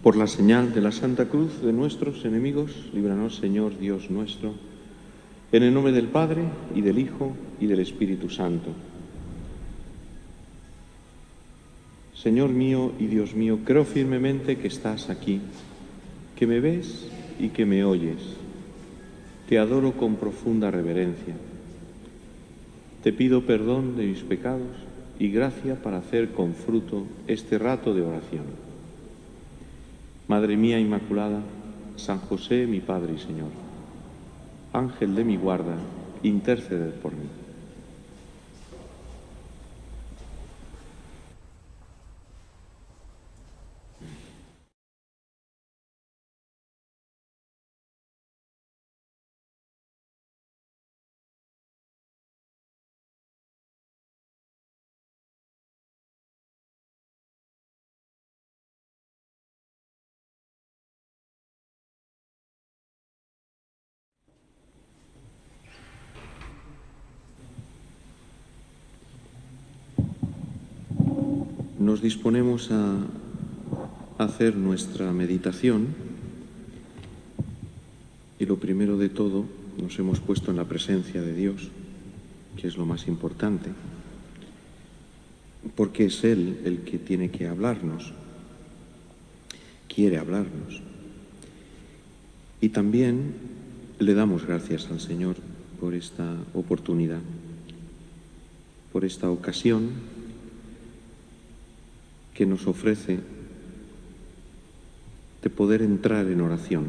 Por la señal de la Santa Cruz de nuestros enemigos, líbranos, Señor Dios nuestro, en el nombre del Padre, y del Hijo, y del Espíritu Santo. Señor mío y Dios mío, creo firmemente que estás aquí, que me ves y que me oyes. Te adoro con profunda reverencia. Te pido perdón de mis pecados y gracia para hacer con fruto este rato de oración. Madre mía Inmaculada, San José, mi Padre y Señor, Ángel de mi guarda, interceded por mí. Nos disponemos a hacer nuestra meditación y lo primero de todo nos hemos puesto en la presencia de Dios, que es lo más importante, porque es Él el que tiene que hablarnos, quiere hablarnos. Y también le damos gracias al Señor por esta oportunidad, por esta ocasión que nos ofrece de poder entrar en oración.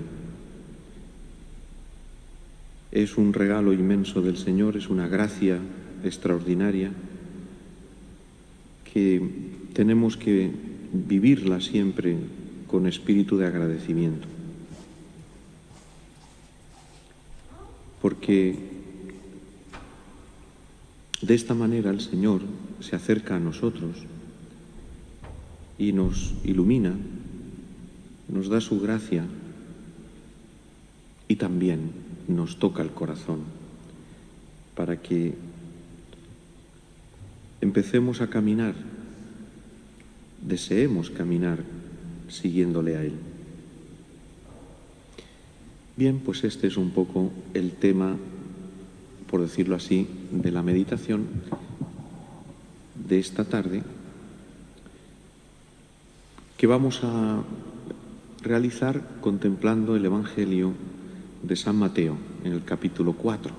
Es un regalo inmenso del Señor, es una gracia extraordinaria que tenemos que vivirla siempre con espíritu de agradecimiento. Porque de esta manera el Señor se acerca a nosotros y nos ilumina, nos da su gracia y también nos toca el corazón para que empecemos a caminar, deseemos caminar siguiéndole a Él. Bien, pues este es un poco el tema, por decirlo así, de la meditación de esta tarde, que vamos a realizar contemplando el Evangelio de San Mateo, en el capítulo 4.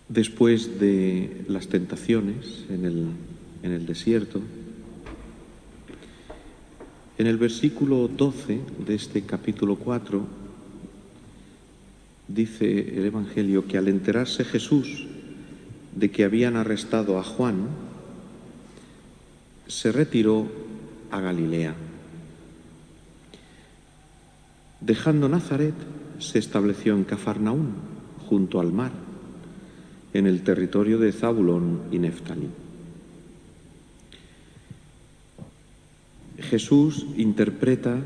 Después de las tentaciones en el desierto, en el versículo 12 de este capítulo 4, dice el Evangelio que al enterarse Jesús de que habían arrestado a Juan, se retiró a Galilea. Dejando Nazaret, se estableció en Cafarnaún, junto al mar, en el territorio de Zabulón y Neftalí. Jesús interpreta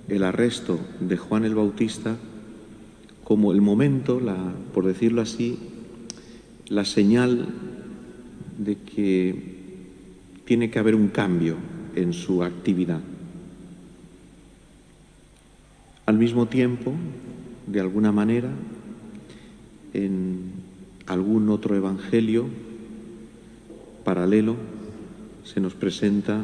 el arresto de Juan el Bautista como el momento, por decirlo así, la señal de que tiene que haber un cambio en su actividad. Al mismo tiempo, de alguna manera, en algún otro evangelio paralelo se nos presenta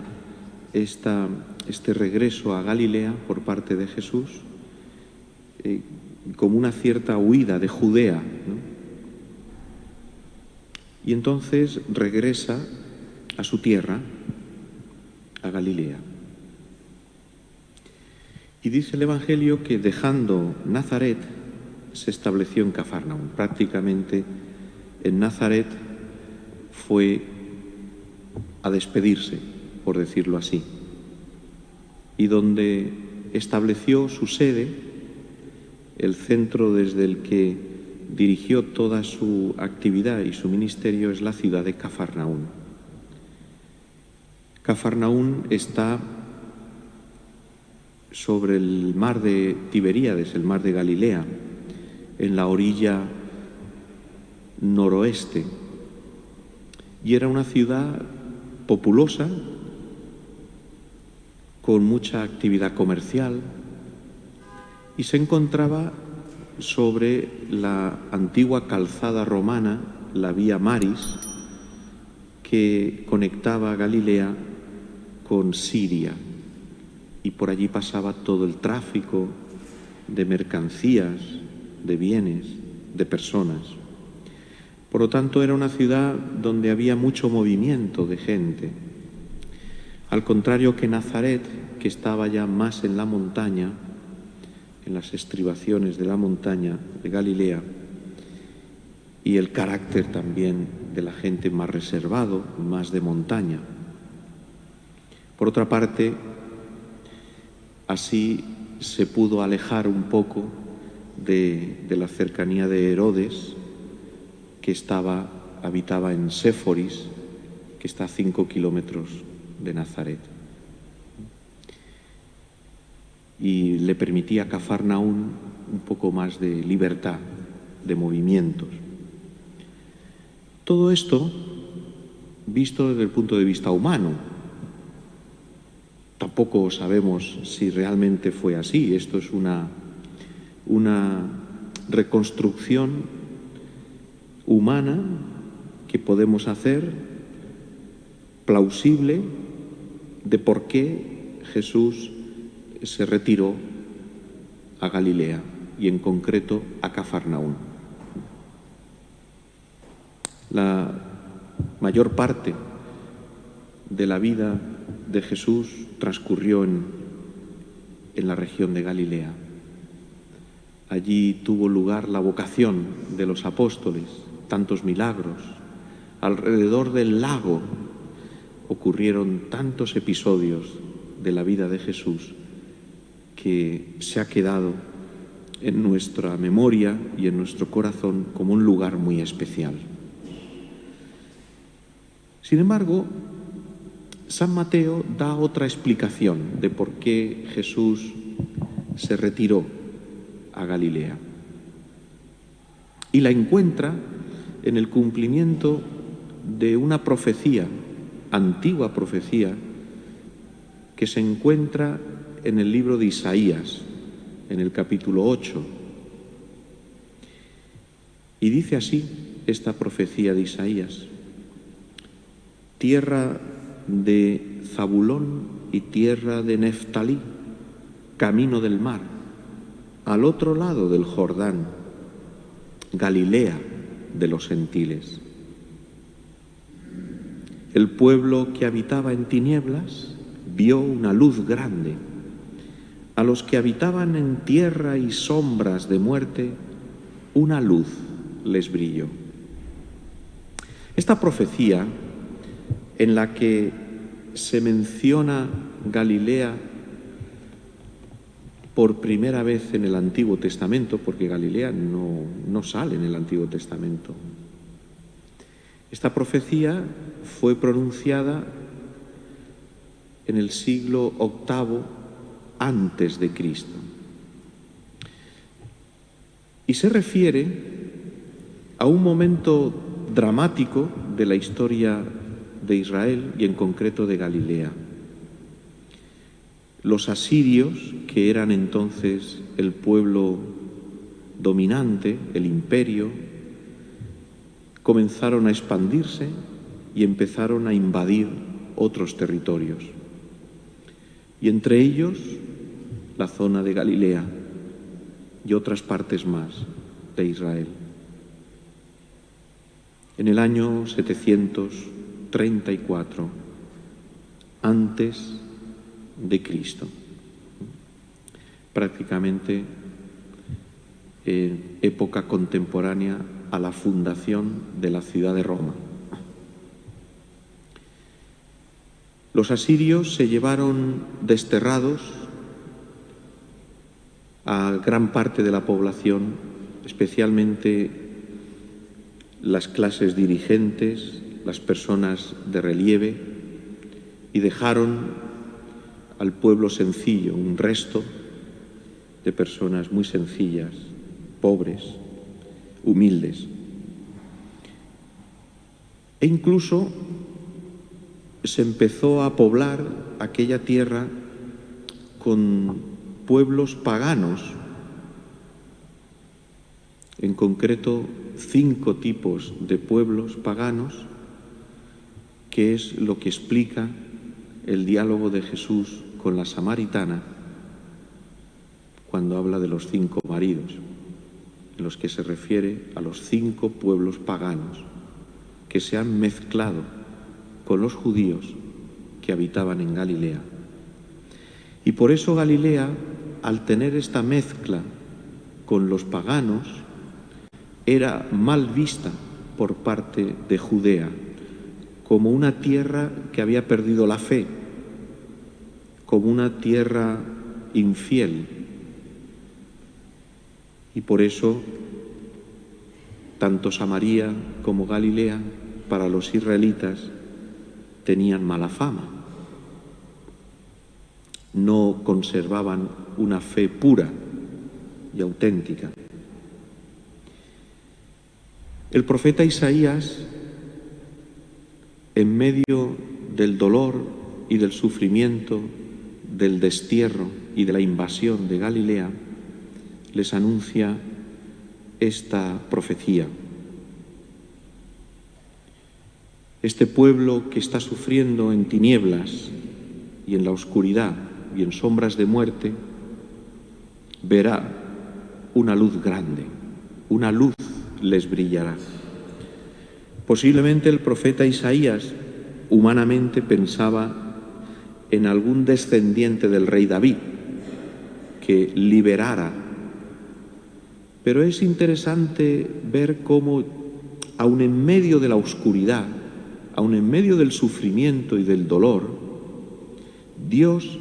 este regreso a Galilea por parte de Jesús como una cierta huida de Judea, ¿no? Y entonces regresa a su tierra, a Galilea. Y dice el Evangelio que dejando Nazaret se estableció en Cafarnaún. Prácticamente en Nazaret fue a despedirse, por decirlo así, y donde estableció su sede, el centro desde el que dirigió toda su actividad y su ministerio es la ciudad de Cafarnaún. Cafarnaún está sobre el mar de Tiberíades, el mar de Galilea, en la orilla noroeste, y era una ciudad populosa, con mucha actividad comercial, y se encontraba sobre la antigua calzada romana, la Vía Maris, que conectaba Galilea con Siria, y por allí pasaba todo el tráfico de mercancías, de bienes, de personas. Por lo tanto, era una ciudad donde había mucho movimiento de gente. Al contrario que Nazaret, que estaba ya más en la montaña, en las estribaciones de la montaña de Galilea, y el carácter también de la gente más reservado, más de montaña. Por otra parte, así se pudo alejar un poco de la cercanía de Herodes, que habitaba en Séforis, que está a 5 kilómetros de Nazaret. Y le permitía a Cafarnaún un poco más de libertad, de movimientos. Todo esto visto desde el punto de vista humano. Tampoco sabemos si realmente fue así. Esto es una reconstrucción humana que podemos hacer, plausible, de por qué Jesús se retiró a Galilea y en concreto a Cafarnaún. La mayor parte de la vida de Jesús transcurrió en la región de Galilea. Allí tuvo lugar la vocación de los apóstoles, tantos milagros. Alrededor del lago ocurrieron tantos episodios de la vida de Jesús que se ha quedado en nuestra memoria y en nuestro corazón como un lugar muy especial. Sin embargo, San Mateo da otra explicación de por qué Jesús se retiró a Galilea. Y la encuentra en el cumplimiento de una profecía, antigua profecía, que se encuentra en el libro de Isaías, en el capítulo 8. Y dice así esta profecía de Isaías: tierra de Zabulón y tierra de Neftalí, camino del mar, al otro lado del Jordán, Galilea de los gentiles. El pueblo que habitaba en tinieblas vio una luz grande. A los que habitaban en tierra y sombras de muerte, una luz les brilló. Esta profecía, en la que se menciona Galilea por primera vez en el Antiguo Testamento, porque Galilea no sale en el Antiguo Testamento. Esta profecía fue pronunciada en el siglo VIII antes de Cristo. Y se refiere a un momento dramático de la historia de Israel y en concreto de Galilea. Los asirios, que eran entonces el pueblo dominante, el imperio, comenzaron a expandirse y empezaron a invadir otros territorios. Y entre ellos la zona de Galilea y otras partes más de Israel. En el año 734 antes de Cristo, prácticamente en época contemporánea a la fundación de la ciudad de Roma. Los asirios se llevaron desterrados a gran parte de la población, especialmente las clases dirigentes, las personas de relieve, y dejaron al pueblo sencillo, un resto de personas muy sencillas, pobres, humildes. E incluso se empezó a poblar aquella tierra con pueblos paganos, en concreto 5 tipos de pueblos paganos, que es lo que explica el diálogo de Jesús con la samaritana cuando habla de los 5 maridos, en los que se refiere a los 5 pueblos paganos que se han mezclado con los judíos que habitaban en Galilea. Y por eso Galilea, al tener esta mezcla con los paganos, era mal vista por parte de Judea, como una tierra que había perdido la fe, como una tierra infiel. Y por eso, tanto Samaria como Galilea, para los israelitas, tenían mala fama. No conservaban una fe pura y auténtica. El profeta Isaías, en medio del dolor y del sufrimiento, del destierro y de la invasión de Galilea, les anuncia esta profecía. Este pueblo que está sufriendo en tinieblas y en la oscuridad y en sombras de muerte, verá una luz grande, una luz les brillará. Posiblemente el profeta Isaías humanamente pensaba en algún descendiente del rey David que liberara. Pero es interesante ver cómo, aun en medio de la oscuridad, aun en medio del sufrimiento y del dolor, Dios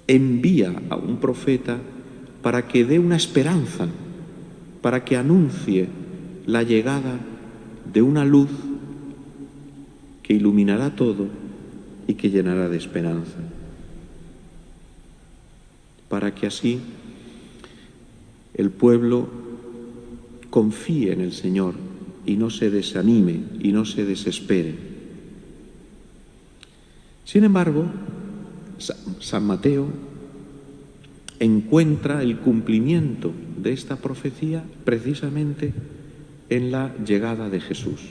envía a un profeta para que dé una esperanza, para que anuncie la llegada de una luz que iluminará todo y que llenará de esperanza, para que así el pueblo confíe en el Señor y no se desanime y no se desespere. Sin embargo, San Mateo encuentra el cumplimiento de esta profecía precisamente en la llegada de Jesús.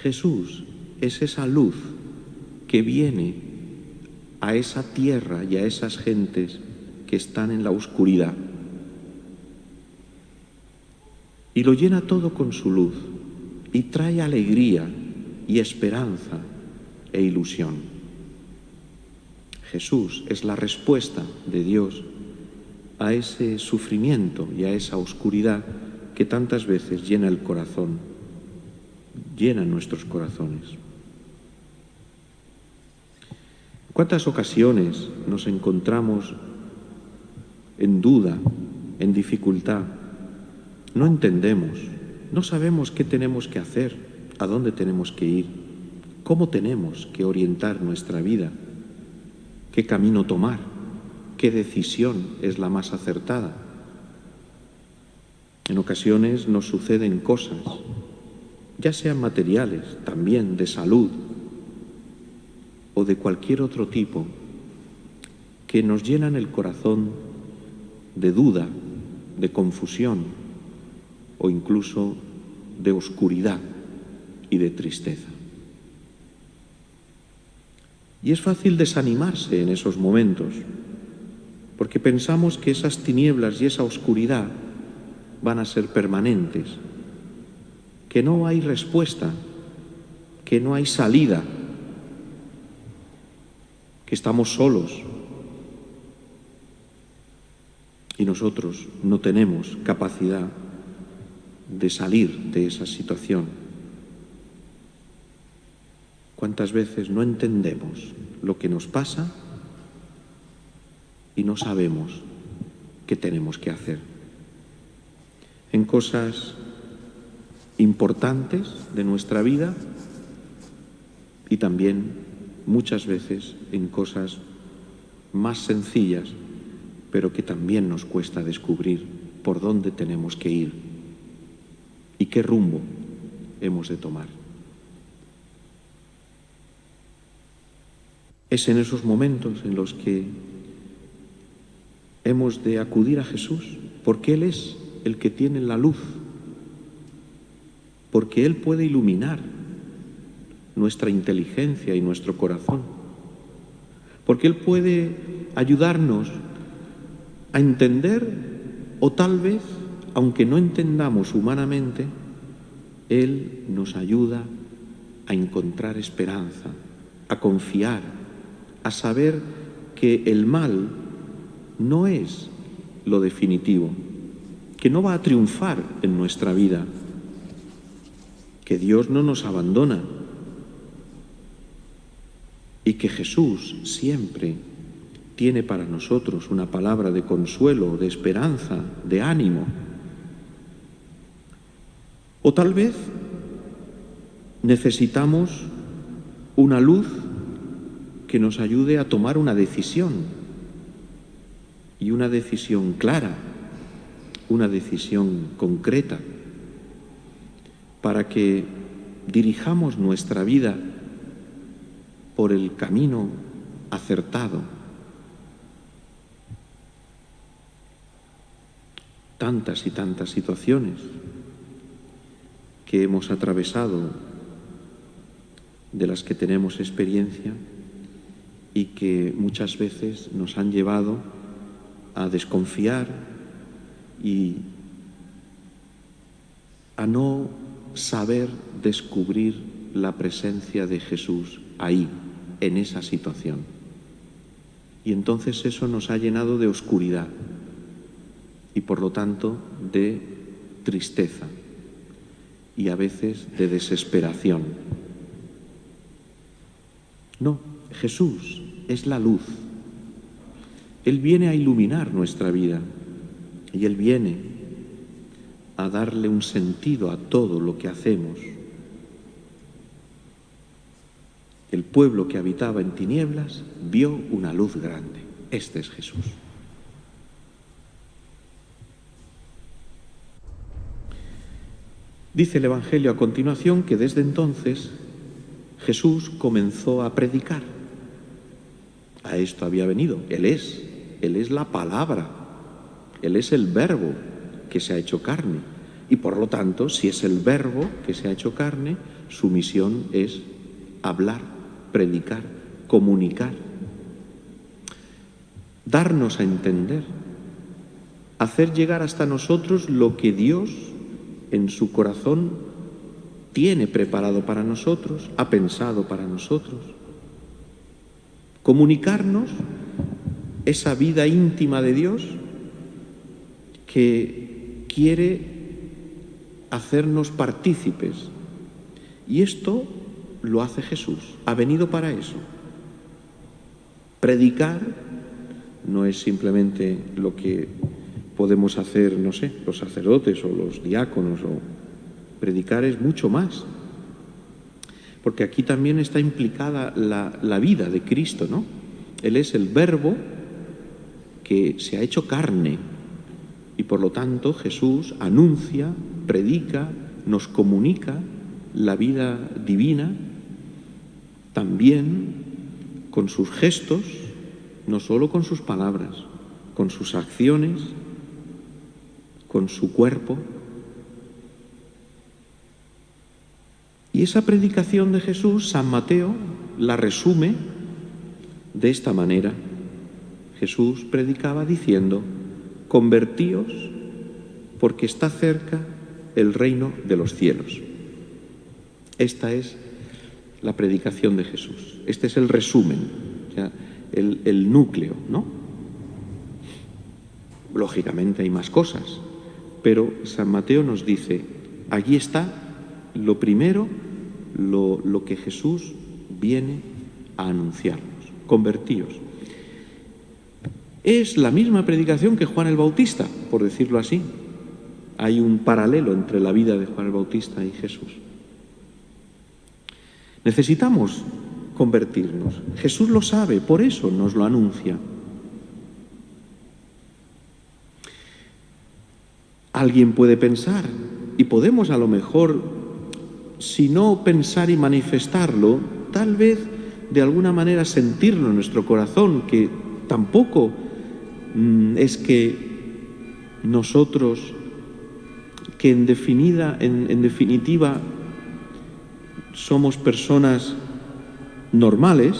Jesús es esa luz que viene a esa tierra y a esas gentes que están en la oscuridad. Y lo llena todo con su luz y trae alegría y esperanza e ilusión. Jesús es la respuesta de Dios a ese sufrimiento y a esa oscuridad que tantas veces llena el corazón, llena nuestros corazones. ¿Cuántas ocasiones nos encontramos en duda, en dificultad? No entendemos, no sabemos qué tenemos que hacer, a dónde tenemos que ir, cómo tenemos que orientar nuestra vida, qué camino tomar, qué decisión es la más acertada. En ocasiones nos suceden cosas, ya sean materiales, también de salud o de cualquier otro tipo, que nos llenan el corazón de duda, de confusión o incluso de oscuridad y de tristeza. Y es fácil desanimarse en esos momentos, porque pensamos que esas tinieblas y esa oscuridad van a ser permanentes, que no hay respuesta, que no hay salida, que estamos solos y nosotros no tenemos capacidad de salir de esa situación. ¿Cuántas veces no entendemos lo que nos pasa y no sabemos qué tenemos que hacer? En cosas importantes de nuestra vida y también muchas veces en cosas más sencillas, pero que también nos cuesta descubrir por dónde tenemos que ir y qué rumbo hemos de tomar. Es en esos momentos en los que hemos de acudir a Jesús, porque Él es el que tiene la luz, porque Él puede iluminar nuestra inteligencia y nuestro corazón, porque Él puede ayudarnos a entender, o tal vez, aunque no entendamos humanamente, Él nos ayuda a encontrar esperanza, a confiar, a saber que el mal no es lo definitivo, que no va a triunfar en nuestra vida, que Dios no nos abandona y que Jesús siempre tiene para nosotros una palabra de consuelo, de esperanza, de ánimo. O tal vez necesitamos una luz que nos ayude a tomar una decisión, y una decisión clara, una decisión concreta, para que dirijamos nuestra vida por el camino acertado. Tantas y tantas situaciones que hemos atravesado, de las que tenemos experiencia y que muchas veces nos han llevado a desconfiar y a no saber descubrir la presencia de Jesús ahí, en esa situación. Y entonces eso nos ha llenado de oscuridad y por lo tanto de tristeza y a veces de desesperación. No, Jesús es la luz. Él viene a iluminar nuestra vida y Él viene a darle un sentido a todo lo que hacemos. El pueblo que habitaba en tinieblas vio una luz grande. Este es Jesús. Dice el Evangelio a continuación que desde entonces Jesús comenzó a predicar. A esto había venido. Él es la palabra, Él es el verbo que se ha hecho carne. Y por lo tanto, si es el verbo que se ha hecho carne, su misión es hablar, predicar, comunicar, darnos a entender, hacer llegar hasta nosotros lo que Dios en su corazón tiene preparado para nosotros, ha pensado para nosotros. Comunicarnos esa vida íntima de Dios que quiere hacernos partícipes. Y esto lo hace Jesús, ha venido para eso. Predicar no es simplemente lo que podemos hacer, no sé, los sacerdotes o los diáconos, predicar es mucho más. Porque aquí también está implicada la vida de Cristo, ¿no? Él es el verbo que se ha hecho carne y por lo tanto Jesús anuncia, predica, nos comunica la vida divina también con sus gestos, no solo con sus palabras, con sus acciones, con su cuerpo. Y esa predicación de Jesús, San Mateo la resume de esta manera. Jesús predicaba diciendo: convertíos porque está cerca el reino de los cielos. Esta es la predicación de Jesús. Este es el resumen, o sea, el núcleo, ¿no? Lógicamente hay más cosas, pero San Mateo nos dice, allí está lo primero, lo que Jesús viene a anunciarnos. Convertíos. Es la misma predicación que Juan el Bautista, por decirlo así. Hay un paralelo entre la vida de Juan el Bautista y Jesús. Necesitamos convertirnos. Jesús lo sabe, por eso nos lo anuncia. Alguien puede pensar, y podemos a lo mejor, si no pensar y manifestarlo, tal vez de alguna manera sentirlo en nuestro corazón, que tampoco es que nosotros, que en definitiva somos personas normales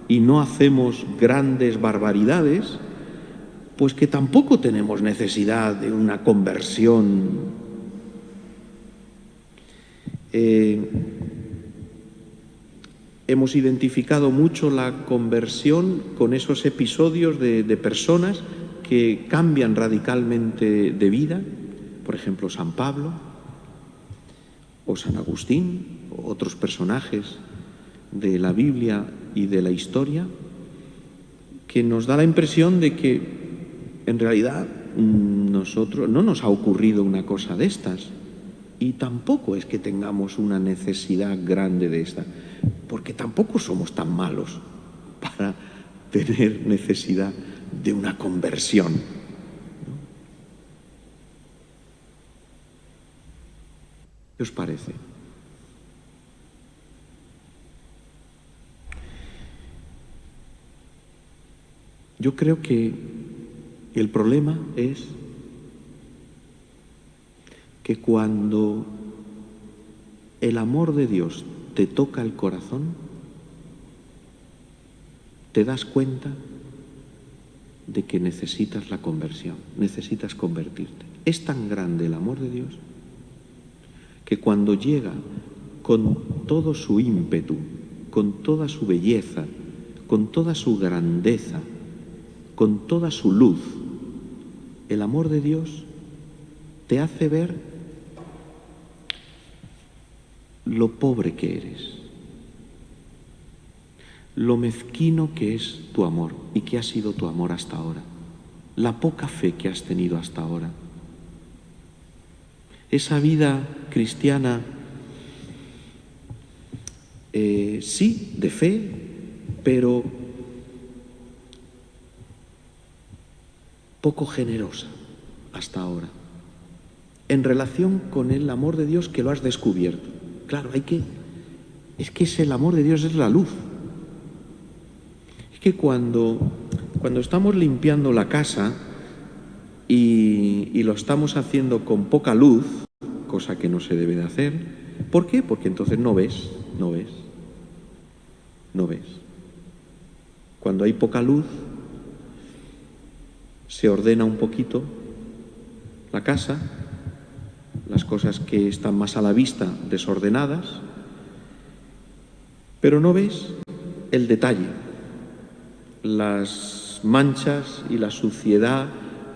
y no hacemos grandes barbaridades, pues que tampoco tenemos necesidad de una conversión. Hemos identificado mucho la conversión con esos episodios de personas que cambian radicalmente de vida, por ejemplo, San Pablo o San Agustín, o otros personajes de la Biblia y de la historia, que nos da la impresión de que en realidad nosotros no nos ha ocurrido una cosa de estas, y tampoco es que tengamos una necesidad grande de esta, porque tampoco somos tan malos para tener necesidad de una conversión, ¿no? ¿Qué os parece? Yo creo que el problema es que cuando el amor de Dios te toca el corazón, te das cuenta de que necesitas la conversión, necesitas convertirte. Es tan grande el amor de Dios que cuando llega con todo su ímpetu, con toda su belleza, con toda su grandeza, con toda su luz, el amor de Dios te hace ver lo pobre que eres, lo mezquino que es tu amor y que ha sido tu amor hasta ahora, la poca fe que has tenido hasta ahora. Esa vida cristiana, sí, de fe, pero poco generosa hasta ahora, en relación con el amor de Dios que lo has descubierto. Claro, es que el amor de Dios es la luz. Es que cuando estamos limpiando la casa y lo estamos haciendo con poca luz, cosa que no se debe de hacer, ¿por qué? Porque entonces no ves. Cuando hay poca luz, se ordena un poquito la casa, las cosas que están más a la vista desordenadas, pero no ves el detalle, las manchas y la suciedad,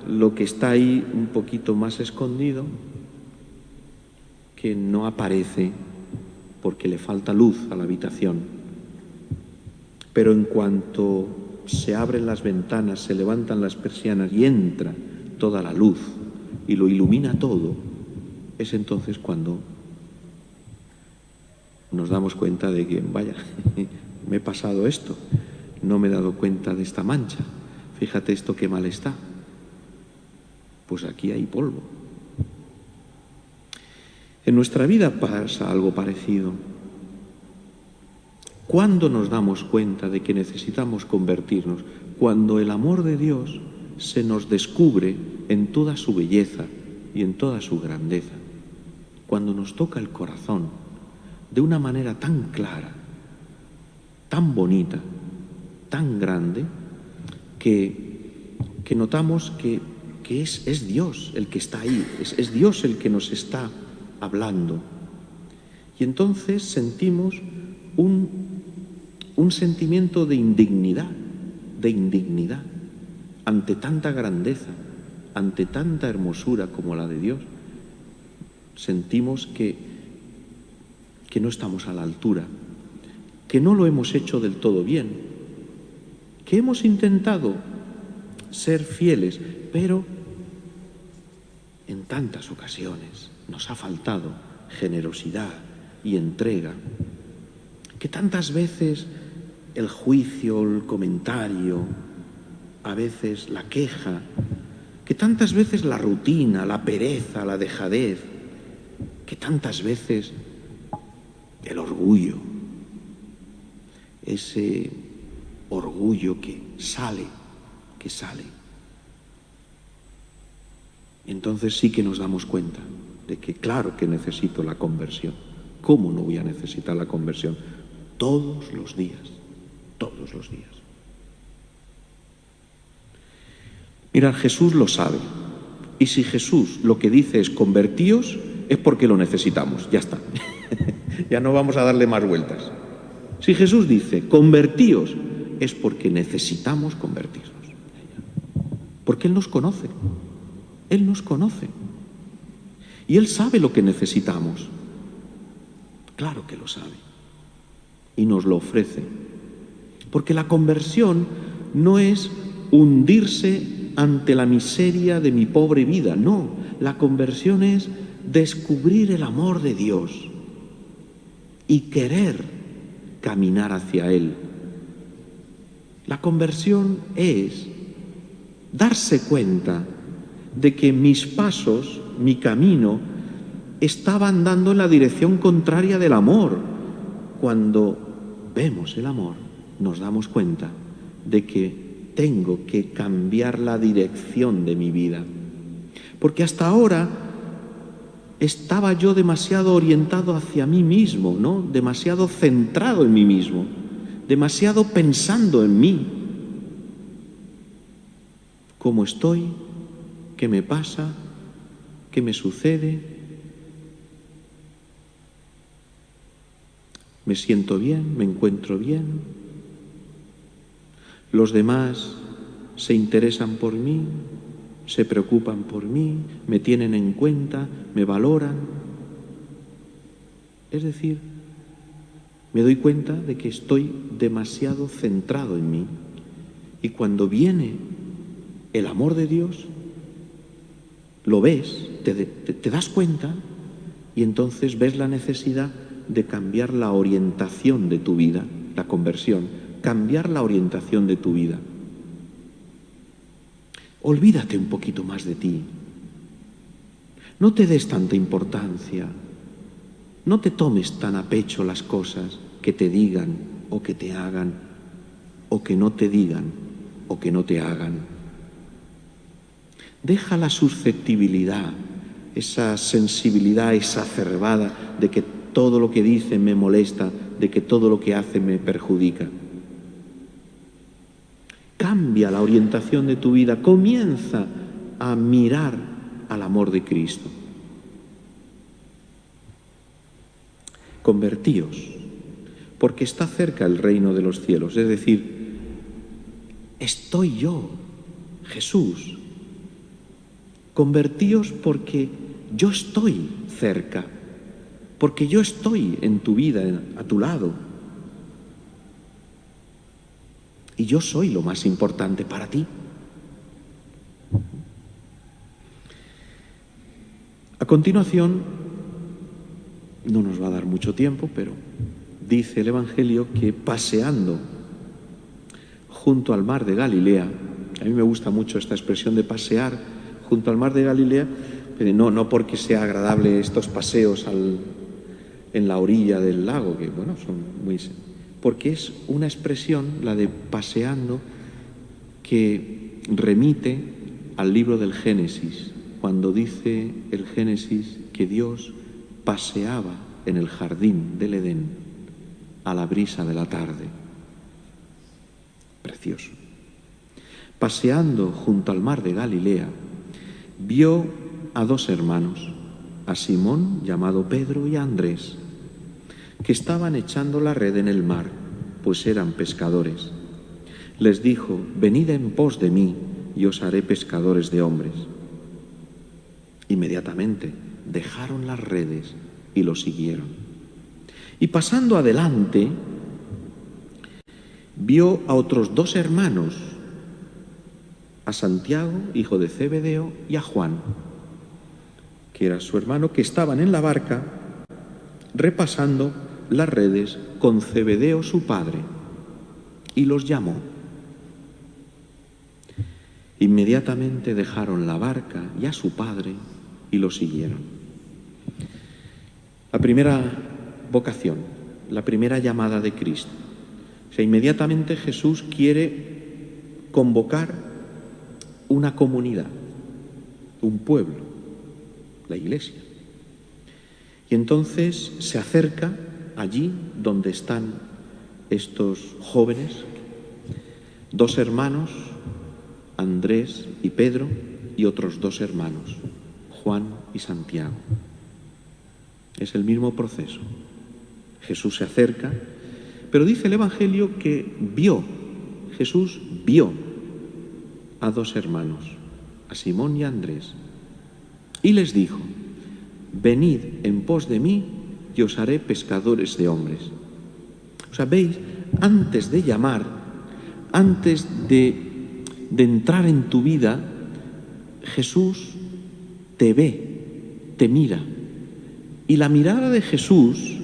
lo que está ahí un poquito más escondido, que no aparece porque le falta luz a la habitación. Pero en cuanto se abren las ventanas, se levantan las persianas y entra toda la luz y lo ilumina todo, es entonces cuando nos damos cuenta de que, vaya, me he pasado esto, no me he dado cuenta de esta mancha, fíjate esto qué mal está, pues aquí hay polvo. En nuestra vida pasa algo parecido. ¿Cuándo nos damos cuenta de que necesitamos convertirnos? Cuando el amor de Dios se nos descubre en toda su belleza y en toda su grandeza. Cuando nos toca el corazón de una manera tan clara, tan bonita, tan grande, que notamos que es Dios el que está ahí, es Dios el que nos está hablando. Y entonces sentimos un sentimiento de indignidad ante tanta grandeza, ante tanta hermosura como la de Dios. Sentimos que no estamos a la altura, que no lo hemos hecho del todo bien, que hemos intentado ser fieles, pero en tantas ocasiones nos ha faltado generosidad y entrega, que tantas veces el juicio, el comentario, a veces la queja, que tantas veces la rutina, la pereza, la dejadez, que tantas veces el orgullo, ese orgullo que sale. Entonces sí que nos damos cuenta de que claro que necesito la conversión. ¿Cómo no voy a necesitar la conversión? Todos los días. Mira, Jesús lo sabe. Y si Jesús lo que dice es convertíos, es porque lo necesitamos. Ya está. Ya no vamos a darle más vueltas. Si Jesús dice convertíos, es porque necesitamos convertirnos. Porque Él nos conoce. Él nos conoce. Y Él sabe lo que necesitamos. Claro que lo sabe. Y nos lo ofrece. Porque la conversión no es hundirse ante la miseria de mi pobre vida. No, la conversión es descubrir el amor de Dios y querer caminar hacia Él. La conversión es darse cuenta de que mis pasos, mi camino, estaban dando en la dirección contraria del amor. Cuando vemos el amor, nos damos cuenta de que tengo que cambiar la dirección de mi vida. Porque hasta ahora estaba yo demasiado orientado hacia mí mismo, ¿no? Demasiado centrado en mí mismo, demasiado pensando en mí. ¿Cómo estoy? ¿Qué me pasa? ¿Qué me sucede? ¿Me siento bien? ¿Me encuentro bien? ¿Los demás se interesan por mí? ¿Se preocupan por mí? ¿Me tienen en cuenta? ¿Me valoran? Es decir, me doy cuenta de que estoy demasiado centrado en mí. Y cuando viene el amor de Dios, lo ves, te das cuenta y entonces ves la necesidad de cambiar la orientación de tu vida, la conversión, cambiar la orientación de tu vida. Olvídate un poquito más de ti. No te des tanta importancia. No te tomes tan a pecho las cosas que te digan o que te hagan, o que no te digan o que no te hagan. Deja la susceptibilidad, esa sensibilidad exacerbada de que todo lo que dice me molesta, de que todo lo que hace me perjudica. Cambia la orientación de tu vida, comienza a mirar al amor de Cristo. Convertíos, porque está cerca el reino de los cielos, es decir, estoy yo, Jesús. Convertíos porque yo estoy cerca, porque yo estoy en tu vida, a tu lado. Y yo soy lo más importante para ti. A continuación, no nos va a dar mucho tiempo, pero dice el Evangelio que paseando junto al mar de Galilea, a mí me gusta mucho esta expresión de pasear junto al mar de Galilea, pero no porque sea agradable estos paseos en la orilla del lago, que bueno, son muy... porque es una expresión, la de paseando, que remite al libro del Génesis, cuando dice el Génesis que Dios paseaba en el jardín del Edén a la brisa de la tarde. Precioso. Paseando junto al mar de Galilea, vio a dos hermanos, a Simón, llamado Pedro, y a Andrés, que estaban echando la red en el mar, pues eran pescadores. Les dijo: venid en pos de mí, y os haré pescadores de hombres. Inmediatamente dejaron las redes y lo siguieron. Y pasando adelante, vio a otros dos hermanos, a Santiago, hijo de Zebedeo, y a Juan, que era su hermano, que estaban en la barca repasando las redes con Zebedeo su padre, y los llamó. Inmediatamente dejaron la barca y a su padre y lo siguieron. La primera vocación, la primera llamada de Cristo, O sea, inmediatamente Jesús quiere convocar una comunidad, un pueblo, la iglesia. Y entonces se acerca allí donde están estos jóvenes, dos hermanos, Andrés y Pedro, y otros dos hermanos, Juan y Santiago. Es el mismo proceso. Jesús se acerca, pero dice el Evangelio que Jesús vio a dos hermanos, a Simón y a Andrés, y les dijo: venid en pos de mí y os haré pescadores de hombres. O sea, veis, antes de llamar, antes de entrar en tu vida, Jesús te ve, te mira. Y la mirada de Jesús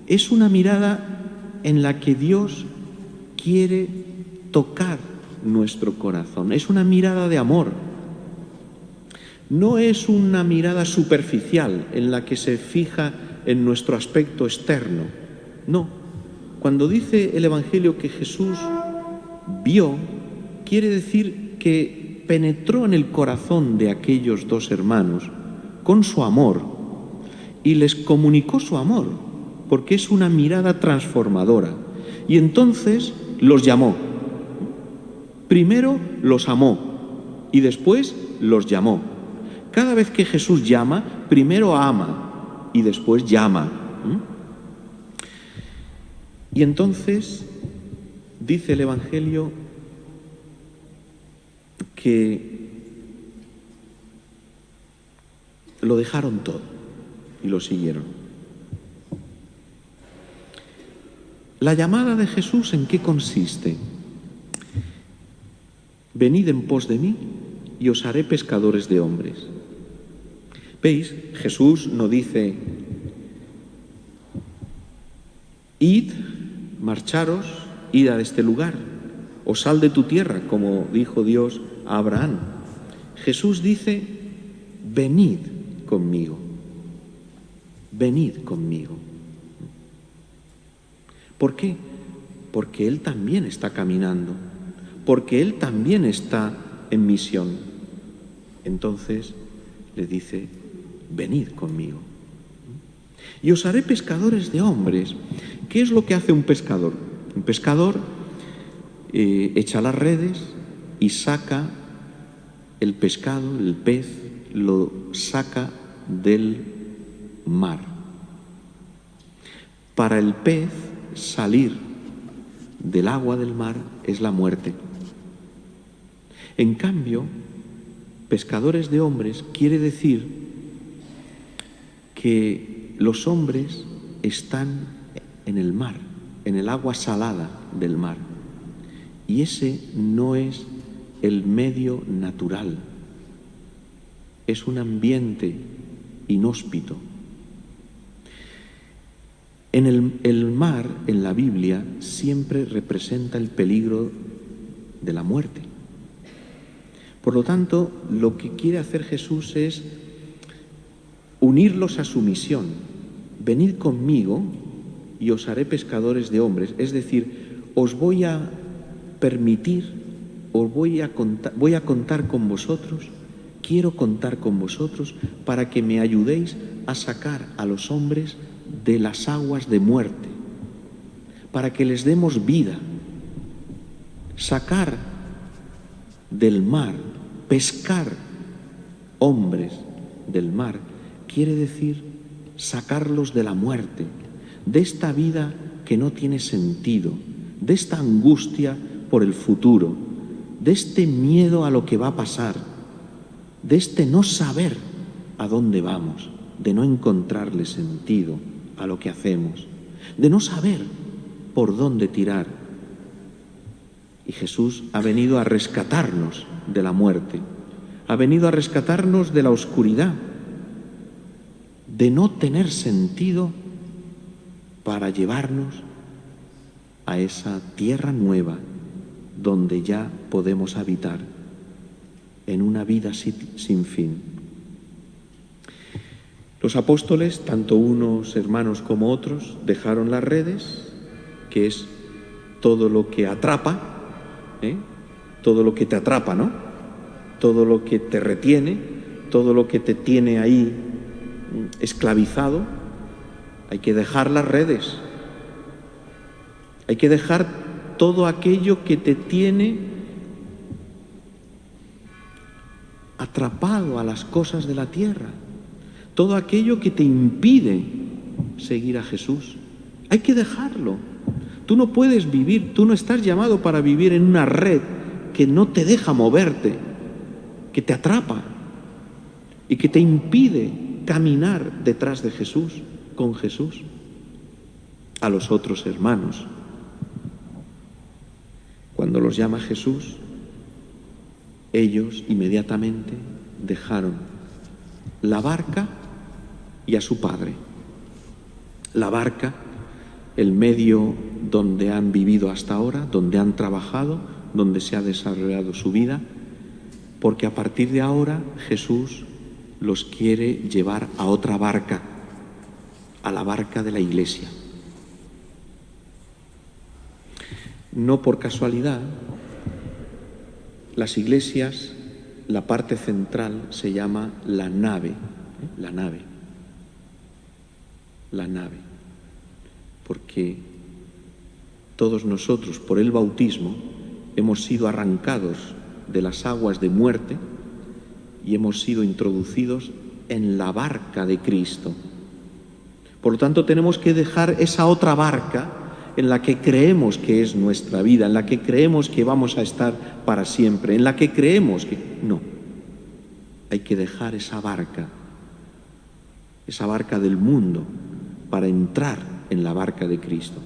es una mirada en la que Dios quiere tocar nuestro corazón. Es una mirada de amor. No es una mirada superficial en la que se fija en nuestro aspecto externo. No. Cuando dice el Evangelio que Jesús vio, quiere decir que penetró en el corazón de aquellos dos hermanos con su amor y les comunicó su amor, porque es una mirada transformadora. Y entonces los llamó. Primero los amó y después los llamó. Cada vez que Jesús llama, primero ama y después llama. Y entonces dice el Evangelio que lo dejaron todo y lo siguieron. La llamada de Jesús, ¿en qué consiste? Venid en pos de mí y os haré pescadores de hombres. ¿Veis? Jesús no dice: id, marcharos, id a este lugar, o sal de tu tierra, como dijo Dios a Abraham. Jesús dice: venid conmigo, venid conmigo. ¿Por qué? Porque Él también está caminando, porque Él también está en misión. Entonces le dice: venid conmigo. Y os haré pescadores de hombres. ¿Qué es lo que hace un pescador? Un pescador echa las redes y saca el pescado, el pez, lo saca del mar. Para el pez, salir del agua del mar es la muerte. En cambio, pescadores de hombres quiere decir que los hombres están en el mar, en el agua salada del mar. Y ese no es el medio natural, es un ambiente inhóspito. En el mar, en la Biblia, siempre representa el peligro de la muerte. Por lo tanto, lo que quiere hacer Jesús es unirlos a su misión. Venid conmigo y os haré pescadores de hombres. Es decir, os voy a permitir, voy a contar con vosotros, quiero contar con vosotros para que me ayudéis a sacar a los hombres de las aguas de muerte, para que les demos vida. Sacar del mar, pescar hombres del mar, quiere decir sacarlos de la muerte, de esta vida que no tiene sentido, de esta angustia por el futuro, de este miedo a lo que va a pasar, de este no saber a dónde vamos, de no encontrarle sentido a lo que hacemos, de no saber por dónde tirar. Y Jesús ha venido a rescatarnos de la muerte, ha venido a rescatarnos de la oscuridad, de no tener sentido, para llevarnos a esa tierra nueva donde ya podemos habitar en una vida sin fin. Los apóstoles, tanto unos hermanos como otros, dejaron las redes, que es todo lo que atrapa, todo lo que te atrapa, ¿no? Todo lo que te retiene, todo lo que te tiene ahí esclavizado. Hay que dejar las redes, hay que dejar todo aquello que te tiene atrapado a las cosas de la tierra, todo aquello que te impide seguir a Jesús. Hay que dejarlo. Tú no puedes vivir, tú no estás llamado para vivir en una red que no te deja moverte, que te atrapa y que te impide caminar detrás de Jesús, con Jesús. A los otros hermanos, cuando los llama Jesús, ellos inmediatamente dejaron la barca y a su padre. La barca, el medio donde han vivido hasta ahora, donde han trabajado, donde se ha desarrollado su vida, porque a partir de ahora Jesús los quiere llevar a otra barca, a la barca de la Iglesia. No por casualidad, las iglesias, la parte central se llama la nave, la nave, porque todos nosotros por el bautismo hemos sido arrancados de las aguas de muerte y hemos sido introducidos en la barca de Cristo. Por lo tanto, tenemos que dejar esa otra barca en la que creemos que es nuestra vida, en la que creemos que vamos a estar para siempre, en la que creemos que... No, hay que dejar esa barca del mundo, para entrar en la barca de Cristo.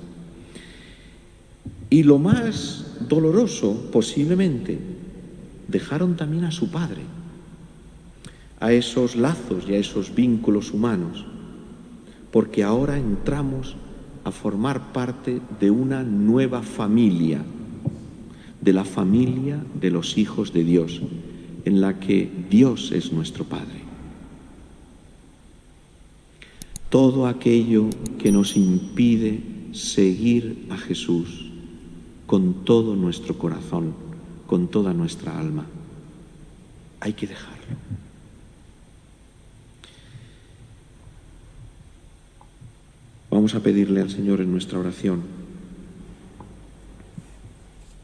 Y lo más doloroso, posiblemente, dejaron también a su padre, a esos lazos y a esos vínculos humanos, porque ahora entramos a formar parte de una nueva familia, de la familia de los hijos de Dios, en la que Dios es nuestro Padre. Todo aquello que nos impide seguir a Jesús con todo nuestro corazón, con toda nuestra alma, hay que dejarlo. Vamos a pedirle al Señor en nuestra oración.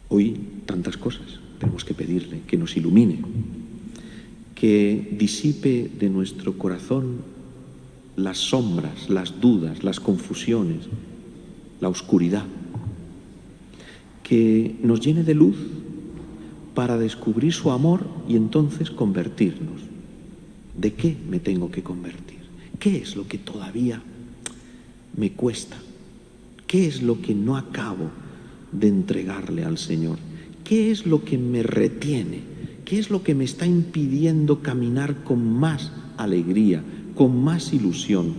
Hoy tantas cosas tenemos que pedirle, que nos ilumine, que disipe de nuestro corazón las sombras, las dudas, las confusiones, la oscuridad, que nos llene de luz para descubrir su amor y entonces convertirnos. ¿De qué me tengo que convertir? ¿Qué es lo que todavía me cuesta? ¿Qué es lo que no acabo de entregarle al Señor? ¿Qué es lo que me retiene? ¿Qué es lo que me está impidiendo caminar con más alegría, con más ilusión?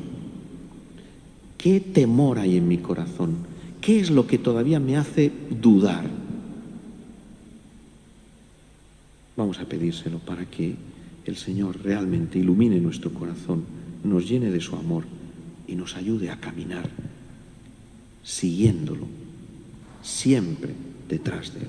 ¿Qué temor hay en mi corazón? ¿Qué es lo que todavía me hace dudar? Vamos a pedírselo para que el Señor realmente ilumine nuestro corazón, nos llene de su amor y nos ayude a caminar siguiéndolo, siempre detrás de Él.